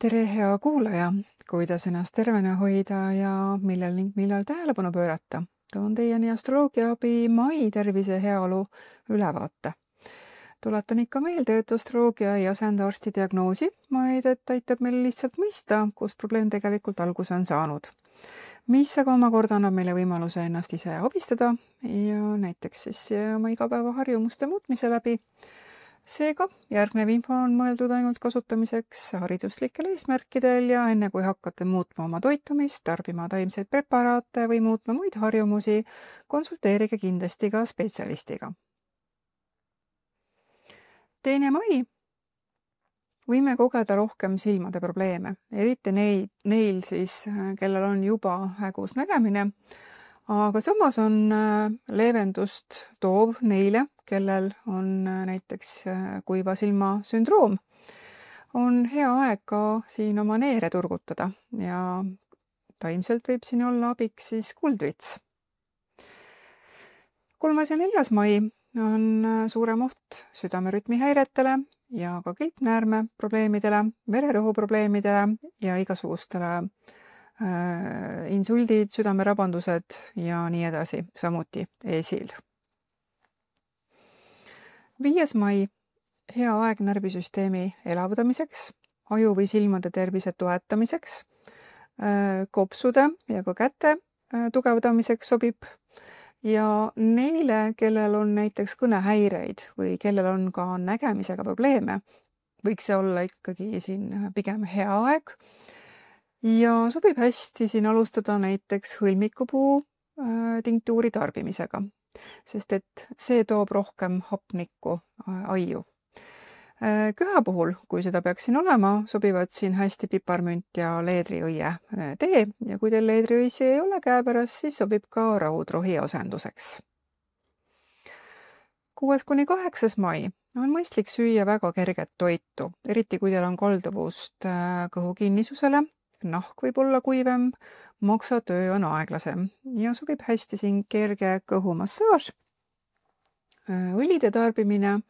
Tere, hea kuulaja! Kuidas ennast tervena hoida ja millal tähelepanu pöörata? Toon teieni astroloogia abi mai tervise heaolu ülevaate. Tuletan ikka meelde, et astroloogia ei asenda arsti diagnoosi, vaid et aitab meil lihtsalt mõista, kust probleem tegelikult alguse on saanud. Mis aga omakorda annab meile võimaluse ennast ise abistada ja näiteks siis oma igapäevaharjumuste muutmise läbi. Seega, järgnev info on mõeldud ainult kasutamiseks hariduslikel eesmärkidel ja enne kui hakkate muutma oma toitumist, tarbima taimseid preparaate või muutma muid harjumusi, konsulteerige kindlasti ka spetsialistiga. 2. mai. Võime kogeda rohkem silmade probleeme, eriti neil siis, kellel on juba hägus nägemine, aga samas on leevendust toov neile, kellel on näiteks kuiva silma sündroom. On hea aeg ka siin oma neere turgutada ja taimselt võib siin olla abiks siis kuldvits. 3. ja 4. mai on suurem oht südamerütmi häiretele ja ka kilpnäärme probleemidele, vererõhu probleemidele ja igasugustele insuldid, südamerabandused ja nii edasi, samuti eesil. 5. mai, hea aeg närvisüsteemi elavdamiseks, aju või silmade tervise toetamiseks, kopsude ja ka käte tugevdamiseks sobib ja neile, kellel on näiteks kõnehäireid või kellel on ka nägemisega probleeme, võiks see olla ikkagi siin pigem hea aeg. Ja sobib hästi siin alustada näiteks hõlmikupuu tinktuuri tarbimisega, sest et see toob rohkem hapnikku aiu. Köha puhul, kui seda peaks siin olema, sobivad siin hästi piparmünt ja leedriõie tee ja kui teil leedriõisi ei ole käepärast, siis sobib ka raudrohi asenduseks. 6. kuni 8. mai on mõistlik süüa väga kerget toitu, eriti kui teil on kalduvust kõhukinnisusele. Nahk võib olla kuivem, maksatöö on aeglasem ja sobib hästi siin kerge kõhumassaaž. Õlide tarbimine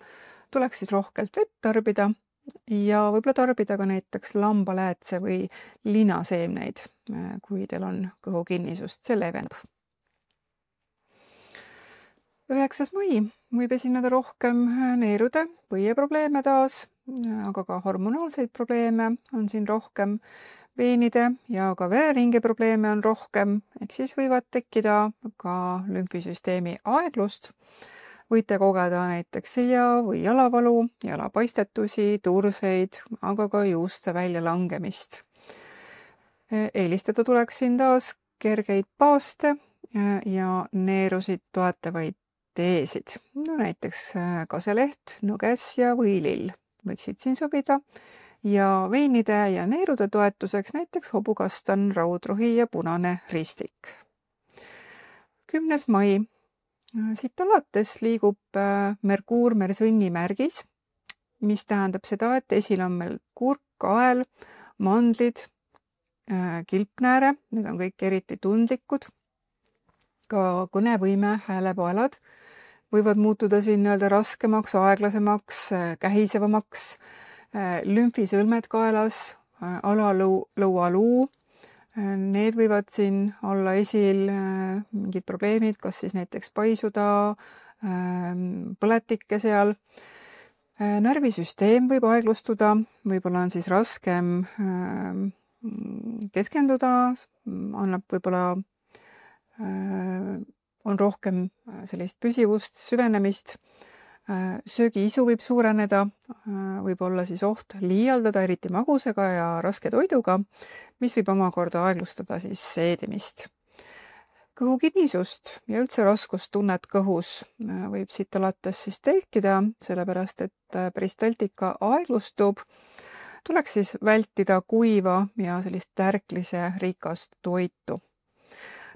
tuleks siis rohkelt vett tarbida ja võib-olla tarbida ka näiteks lambaläätse või linaseemneid, kui teil on kõhukinnisust, see leevendab. 9. mai võib esineda rohkem neerude, põieprobleeme taas, aga ka hormonaalseid probleeme on siin rohkem. Veenide ja ka vereringe probleeme on rohkem, ehk siis võivad tekkida ka lümfisüsteemi aeglust. Võite kogeda näiteks selja- või jalavalu, jalapaistetusi, turseid, aga ka juuste väljalangemist. Eelistada tuleks siin taas kergeid paaste ja neerusid toetavaid teesid. No näiteks kaseleht, nõges ja võilill võiksid siin sobida. Ja veinide ja neerude toetuseks näiteks hobukastan, raudrohi ja punane ristik. 10. mai. Siit alates liigub Merkuur Mersõnni märgis, mis tähendab seda, et esil on meil kurk, kael, mandlid, kilpnääre, need on kõik eriti tundlikud. Ka kõnevõime, häälepaelad võivad muutuda siin raskemaks, aeglasemaks, kähisevamaks. Lümfisõlmed kaelas, alalõualuu, need võivad siin olla esil mingid probleemid, kas siis näiteks paisuda, põletike seal. Närvisüsteem võib aeglustuda, võib-olla on siis raskem keskenduda, annab võib-olla, on rohkem sellist püsivust, süvenemist. Söögiisu võib suureneda, võib olla siis oht liialdada, eriti magusega ja raske toiduga, mis võib omakorda aeglustada siis seedimist. Kõhukinnisust ja üldse raskustunnet kõhus võib siit alates siis telkida, sellepärast et peristaltika aeglustub. Tuleks siis vältida kuiva ja sellist tärklise rikast toitu.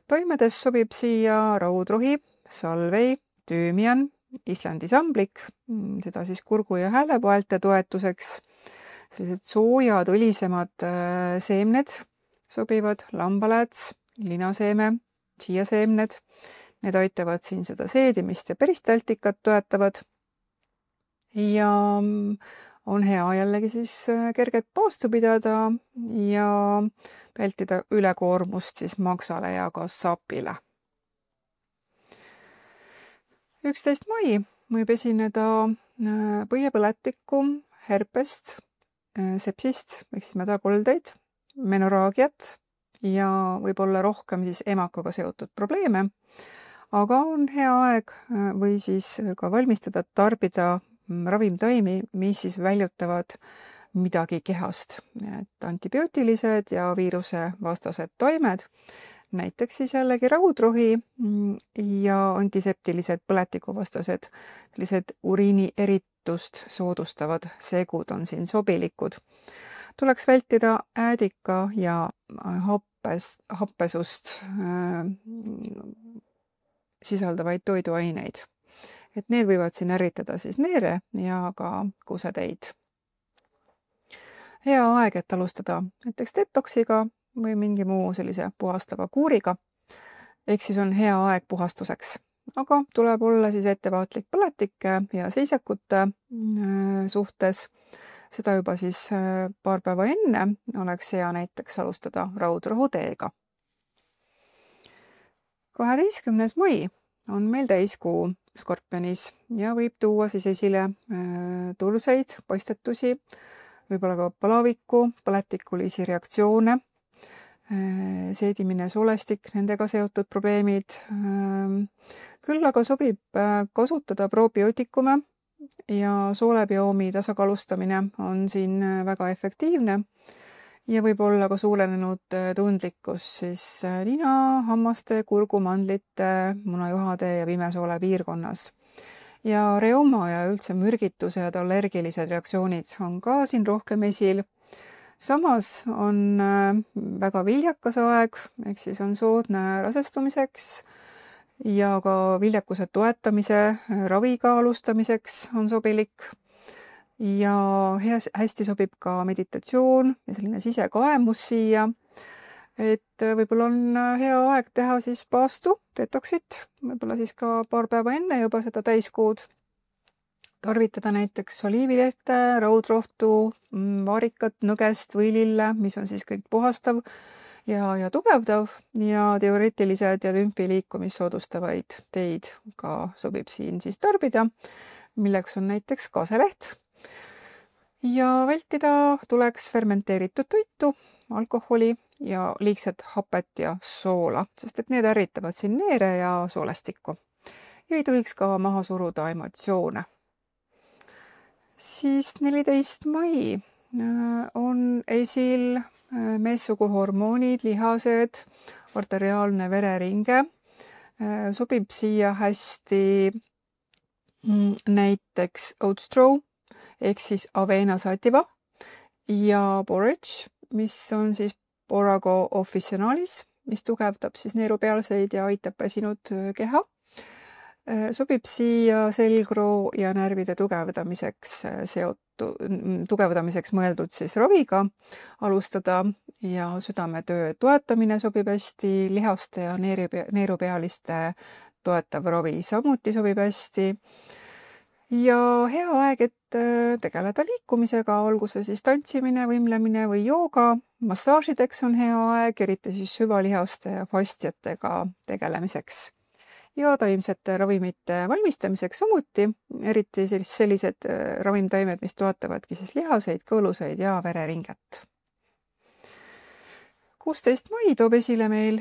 Toimedes sobib siia raudrohi, salvei, tüümian, Islandi samblik, seda siis kurgu ja häälepaelte toetuseks. Sellised soojad, õlisemad seemned sobivad, lambalääts, linaseeme, siiaseemned. Need aitavad siin seda seedimist ja peristaltikat toetavad. Ja on hea jällegi siis kerget paastu pidada ja vältida ülekoormust siis maksale ja ka sapile. 11. mai võib esineda põiepõletikku, herpest, sepsist, ehk siis mädakoldeid, menoraagiat ja võib-olla rohkem siis emakaga seotud probleeme, aga on hea aeg või siis ka valmistada, tarbida ravimtaimi, mis siis väljutavad midagi kehast, et antibiootilised ja viiruse vastased taimed, näiteks siis jällegi raudrohi ja antiseptilised põletikuvastased, sellised uriini eritust soodustavad segud on siin sobilikud. Tuleks vältida äädika ja happesust sisaldavaid toiduaineid. Et need võivad siin ärritada siis neere ja ka kuseteid. Hea aeg, et alustada näiteks detoksiga või mingi muu sellise puhastava kuuriga. Ehk siis on hea aeg puhastuseks. Aga tuleb olla siis ettevaatlik põletike ja seisakute suhtes. Seda juba siis paar päeva enne oleks hea näiteks alustada raudrohuteega. 12. mai on meil täiskuu Skorpionis ja võib tuua siis esile turseid, paistetusi, võib-olla ka palaviku, põletikulisi reaktsioone, seedimine, solestik, nendega seotud probleemid. Küll aga sobib kasutada probiootikume ja soolebiomi tasakaalustamine on siin väga efektiivne ja võib olla ka suurenenud tundlikkus siis nina, hammaste, kurgu, mandlite, munajuhade ja pimesoole piirkonnas. Ja reuma ja üldse mürgitused, allergilised reaktsioonid on ka siin rohkem esil. Samas on väga viljakas aeg, ehk siis on soodne rasestumiseks ja ka viljakuse toetamise raviga alustamiseks on sobilik. Ja hästi sobib ka meditatsioon ja selline sisekaemus siia. Et võib-olla on hea aeg teha siis paastu, detoksit, võib-olla siis ka paar päeva enne juba seda täiskuud. Tarvitada näiteks oliivilehte, raudrohtu, vaarikat, nõgest või lille, mis on siis kõik puhastav ja tugevdav ja teoreetilised ja lümfi liikumist soodustavaid teid ka sobib siin siis tarbida, milleks on näiteks kaseleht. Ja vältida tuleks fermenteeritud toitu, alkoholi ja liigset hapet ja soola, sest et need ärritavad siin neere ja soolestikku. Ja ei tohiks ka maha suruda emotsioone. Siis 14. mai on esil meessuguhormoonid, lihased, arteriaalne vereringe. Sobib siia hästi näiteks oat straw ehk siis avena sativa ja borage, mis on siis borago officinalis, mis tugevdab siis neerupealseid ja aitab väsinud keha. Sobib siia selgroo ja närvide tugevdamiseks mõeldud siis raviga alustada ja südametöö toetamine sobib hästi, lihaste ja neerupealiste toetav ravi samuti sobib hästi. Ja hea aeg, et tegeleda liikumisega, olgu see siis tantsimine, võimlemine või jooga. Massaažideks on hea aeg, eriti siis süvalihaste ja fastiatega tegelemiseks. Ja taimsete ravimite valmistamiseks samuti, eriti sellised ravimtaimed, mis toetavadki siis lihaseid, kõõluseid ja vereringet. 16. mai toob esile meil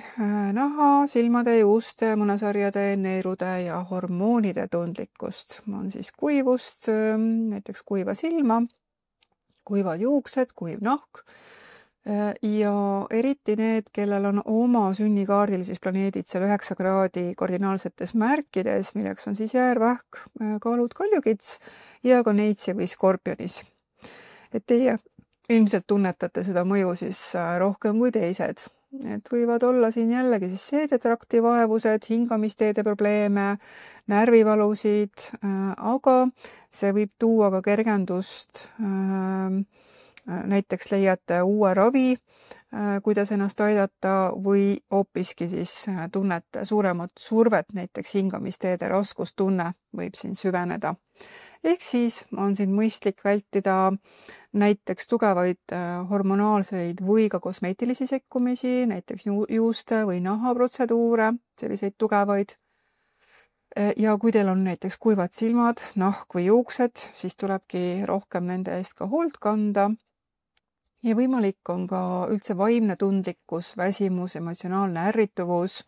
naha, silmade, juuste, munasarjade, neerude ja hormoonide tundlikkust. On siis kuivust, näiteks kuiva silma, kuivad juuksed, kuiv nahk ja eriti need, kellel on oma sünnikaardil siis planeedid seal 9 kraadi kardinaalsetes märkides, milleks on siis jäärvähk, kaalud, kaljukits ja ka neitsi või skorpionis. Et teie ilmselt tunnetate seda mõju siis rohkem kui teised. Et võivad olla siin jällegi siis seedetrakti vaevused, hingamisteede probleeme, närvivalusid, aga see võib tuua ka kergendust. Näiteks leiate uue ravi, kuidas ennast aidata või hoopiski siis tunnete suuremat survet, näiteks hingamisteede raskustunne võib siin süveneda. Ehk siis on siin mõistlik vältida näiteks tugevaid hormonaalseid või ka kosmeetilisi sekkumisi, näiteks juuste või nahaprotseduure, selliseid tugevaid. Ja kui teil on näiteks kuivad silmad, nahk või juuksed, siis tulebki rohkem nende eest ka hoolt kanda. Ja võimalik on ka üldse vaimne tundlikkus, väsimus, emotsionaalne ärrituvus.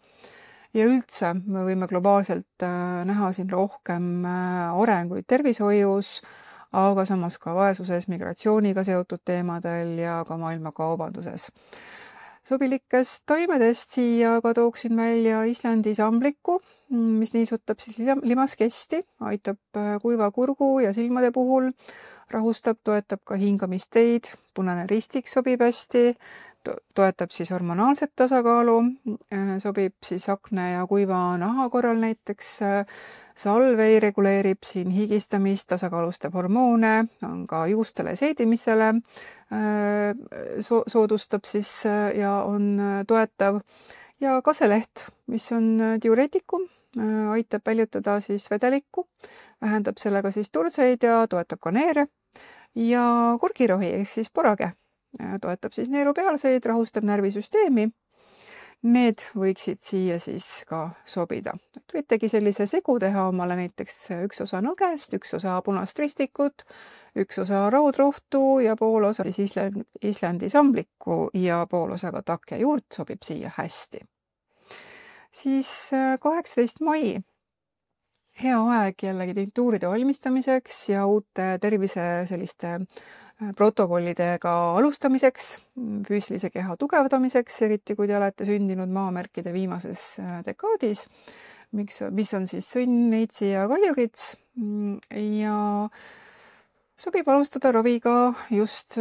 Ja üldse me võime globaalselt näha siin rohkem arenguid tervishoius, aga samas ka vaesuses, migratsiooniga seotud teemadel ja ka maailmakaubanduses. Sobilikest taimedest siia ka tooksin välja Islandi sambliku, mis niisutab siis limaskesti, aitab kuiva kurgu ja silmade puhul, rahustab, toetab ka hingamisteid, punane ristik sobib hästi, toetab siis hormonaalset tasakaalu, sobib siis akne ja kuiva naha korral näiteks. Salvei reguleerib siin higistamist, tasakaalustab hormoone, on ka juustele seedimisele, soodustab siis ja on toetav. Ja kaseleht, mis on diureetikum, aitab väljutada siis vedelikku, vähendab sellega siis turseid ja toetab ka neere. Ja kurgirohi ehk siis porage toetab siis neerupealseid, rahustab närvisüsteemi. Need võiksid siia siis ka sobida. Võitegi sellise segu teha omale näiteks üks osa nagest, üks osa punast ristikut, üks osa raudrohtu ja pool osa siis Islandi sambliku ja pool osa ka takkejuurt sobib siia hästi. Siis 18. mai. Hea aeg jällegi tinktuuride valmistamiseks ja uute tervise selliste protokollidega alustamiseks, füüsilise keha tugevdamiseks, eriti kui te olete sündinud maamärkide viimases dekaadis, mis on siis sõnn, neitsi ja kaljukits. Ja sobib alustada raviga, just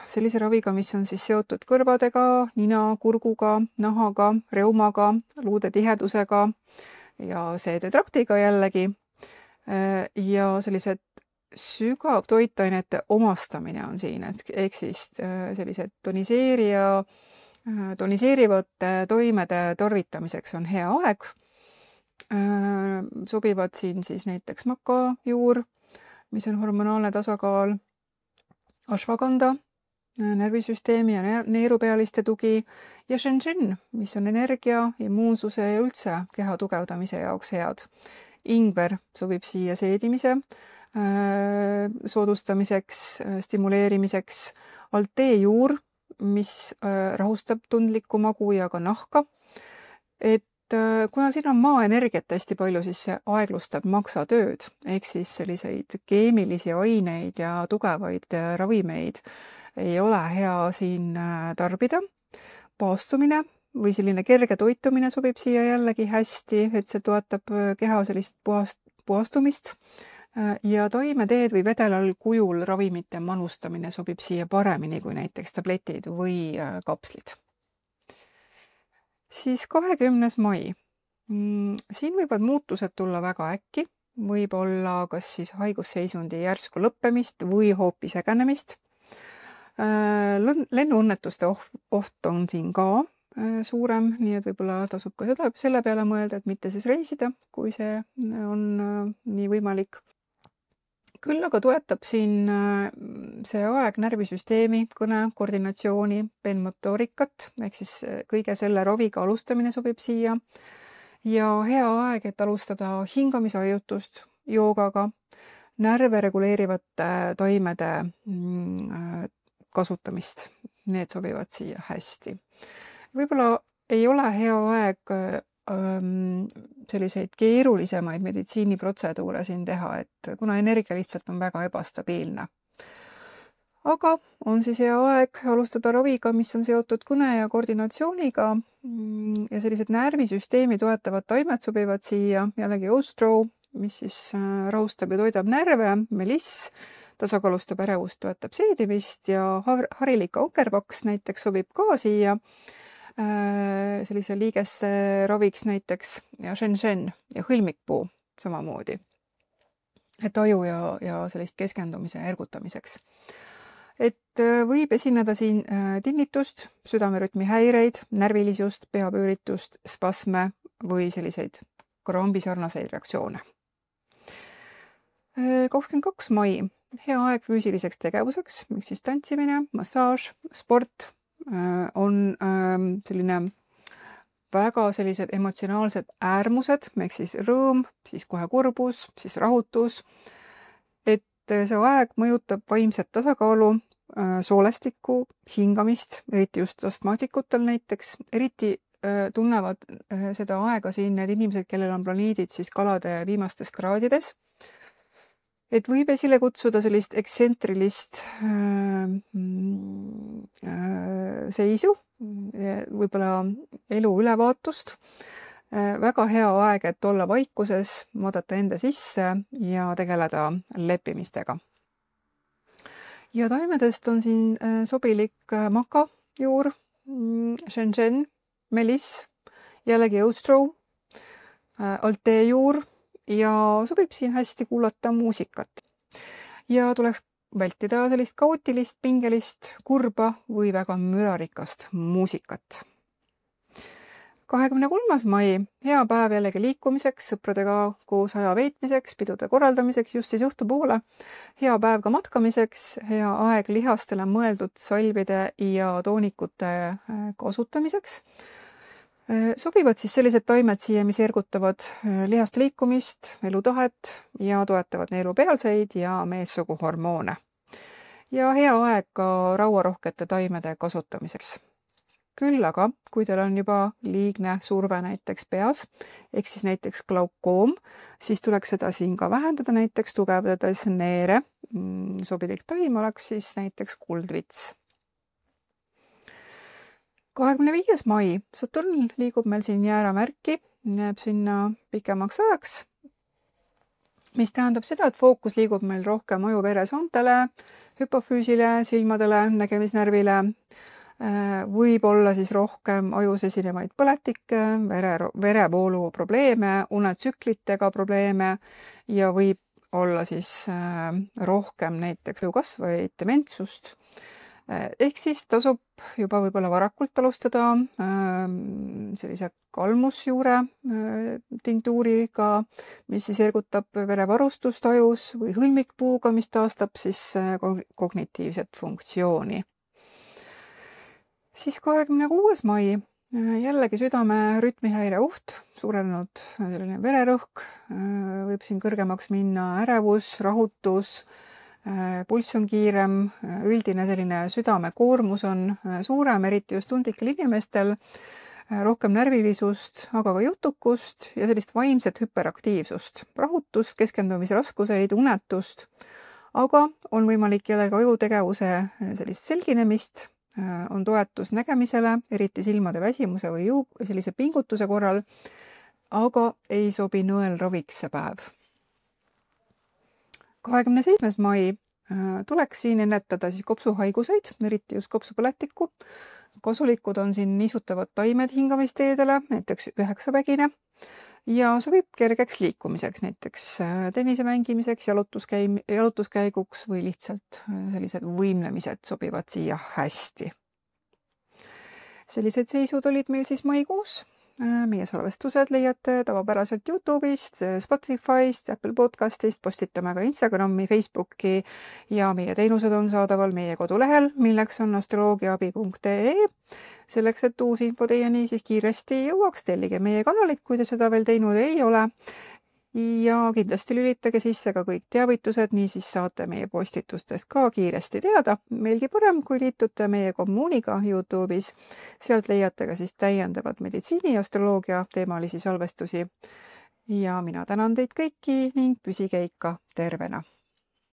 sellise raviga, mis on siis seotud kõrvadega, nina, kurguga, nahaga, reumaga, luude tihedusega ja seedetraktiga jällegi. Ja sellised sügav toitainete omastamine on siin, ehk siis sellised toniseerivate toimede tarvitamiseks on hea aeg. Sobivad siin siis näiteks makajuur, mis on hormonaalne tasakaal, ashwagandha, närvisüsteemi ja neerupealiste tugi ja shenzhen, mis on energia, immuunsuse ja üldse keha tugevdamise jaoks head. Ingver sobib siia seedimise soodustamiseks, stimuleerimiseks, alteejuur, mis rahustab tundlikku magu ja ka nahka. Et kuna siin on maaenergiat hästi palju, siis see aeglustab maksatööd, ehk siis selliseid keemilisi aineid ja tugevaid ravimeid ei ole hea siin tarbida. Paastumine või selline kerge toitumine sobib siia jällegi hästi, et see toetab keha sellist puhastumist. Ja taimeteed või vedelal kujul ravimite manustamine sobib siia paremini kui näiteks tabletid või kapslid. Siis 20. mai. Siin võivad muutused tulla väga äkki, võib olla kas siis haigusseisundi järsku lõppemist või hoopis ägenemist. Lennuõnnetuste oht on siin ka suurem, nii et võib-olla tasub ka selle peale mõelda, et mitte siis reisida, kui see on nii võimalik. Küll aga toetab siin see aeg närvisüsteemi, kõne, koordinatsiooni, peenmotoorikat, ehk siis kõige selle raviga alustamine sobib siia. Ja hea aeg, et alustada hingamisharjutust joogaga, närve reguleerivate taimede kasutamist. Need sobivad siia hästi. Võib-olla ei ole hea aeg selliseid keerulisemaid meditsiiniprotseduure siin teha, et kuna energia lihtsalt on väga ebastabiilne. Aga on siis hea aeg alustada raviga, mis on seotud kõne ja koordinatsiooniga ja sellised närvisüsteemi toetavad taimed sobivad siia, jällegi ostro, mis siis rahustab ja toidab närve, meliss, tasakaalustab ärevust, toetab seedimist ja harilik aukerpaks näiteks sobib ka siia, sellise liigesse raviks näiteks ja shenzhen ja hõlmikpuu samamoodi, et aju ja sellist keskendumise ergutamiseks. Et võib esineda siin tinnitust, südamerütmi häireid, närvilisust, peapööritust, spasme või selliseid krambisarnaseid reaktsioone. 22. mai, hea aeg füüsiliseks tegevuseks, miks siis tantsimine, massaaž, sport on selline väga sellised emotsionaalsed äärmused, ehk siis rõõm, siis kohe kurbus, siis rahutus, et see aeg mõjutab vaimset tasakaalu, soolestikku, hingamist, eriti just astmaatikutel näiteks, eriti tunnevad seda aega siin need inimesed, kellel on planeedid siis kalade viimastes kraadides. Et võib esile kutsuda sellist ekstsentrilist seisu, võib-olla elu ülevaatust. Väga hea aeg, et olla vaikuses, vaadata enda sisse ja tegeleda leppimistega. Ja taimedest on siin sobilik maka juur, shenzhen, meliss, jällegi õustrou, altee juur ja sobib siin hästi kuulata muusikat. Ja tuleks vältida sellist kaootilist, pingelist, kurba või väga mürarikast muusikat. 23. mai, hea päev jällegi liikumiseks, sõpradega koos aja veetmiseks, pidude korraldamiseks just siis õhtupoole. Hea päev ka matkamiseks, hea aeg lihastele mõeldud salvide ja toonikute kasutamiseks. Sobivad siis sellised taimed siia, mis ergutavad lihaste liikumist, elutahet ja toetavad neerupealseid ja meessugu hormoone. Ja hea aeg ka rauarohkete taimede kasutamiseks. Küll aga, kui teil on juba liigne surve näiteks peas, ehk siis näiteks glaukoom, siis tuleks seda siin ka vähendada, näiteks tugevdades neere. Sobilik taim oleks siis näiteks kuldvits. 25. mai, Saturn liigub meil siin jääramärki, jääb sinna pikemaks ajaks, mis tähendab seda, et fookus liigub meil rohkem aju-veresoontele, hüpofüüsile, silmadele, nägemisnärvile, võib olla siis rohkem ajus esinevaid põletikke, verevoolu probleeme, unetsüklitega probleeme ja võib olla siis rohkem näiteks kasvajaid dementsust. Ehk siis tasub juba võib-olla varakult alustada sellise kalmusjuure tinktuuriga, mis siis ergutab verevarustust ajus või hõlmikpuuga, mis taastab siis kognitiivset funktsiooni. Siis 26. mai, jällegi südame rütmihäire oht, suurenenud selline vererõhk, võib siin kõrgemaks minna ärevus, rahutus, pulss on kiirem, üldine selline südamekoormus on suurem, eriti just tundlikel inimestel, rohkem närvilisust, aga ka jutukust ja sellist vaimset hüperaktiivsust, rahutust, keskendumisraskuseid, unetust, aga on võimalik jällegi ajutegevuse sellist selginemist, on toetus nägemisele, eriti silmade väsimuse või sellise pingutuse korral, aga ei sobi nõelraviks see päev. 27. mai tuleks siin ennetada siis kopsuhaiguseid, eriti just kopsupõletikku. Kasulikud on siin niisutavad taimed hingamisteedele, näiteks 9-vägine ja sobib kergeks liikumiseks, näiteks tennise mängimiseks, jalutuskäiguks või lihtsalt sellised võimlemised sobivad siia hästi. Sellised seisud olid meil siis maikuus. Meie salvestused leiate tavapäraselt YouTube'ist, Spotify'st, Apple Podcast'ist, postitame ka Instagrami, Facebooki ja meie teenused on saadaval meie kodulehel, milleks on astroloogiaabi.ee. Selleks, et uus info teieni siis kiiresti jõuaks, tellige meie kanalit, kui te seda veel teinud ei ole. Ja kindlasti lülitage sisse ka kõik teavitused, nii siis saate meie postitustest ka kiiresti teada. Meelgi parem, kui liitute meie kommuuniga YouTube'is. Sealt leiate ka siis täiendavad meditsiini ja astroloogia teemalisi salvestusi. Ja mina tänan teid kõiki ning püsige ikka tervena.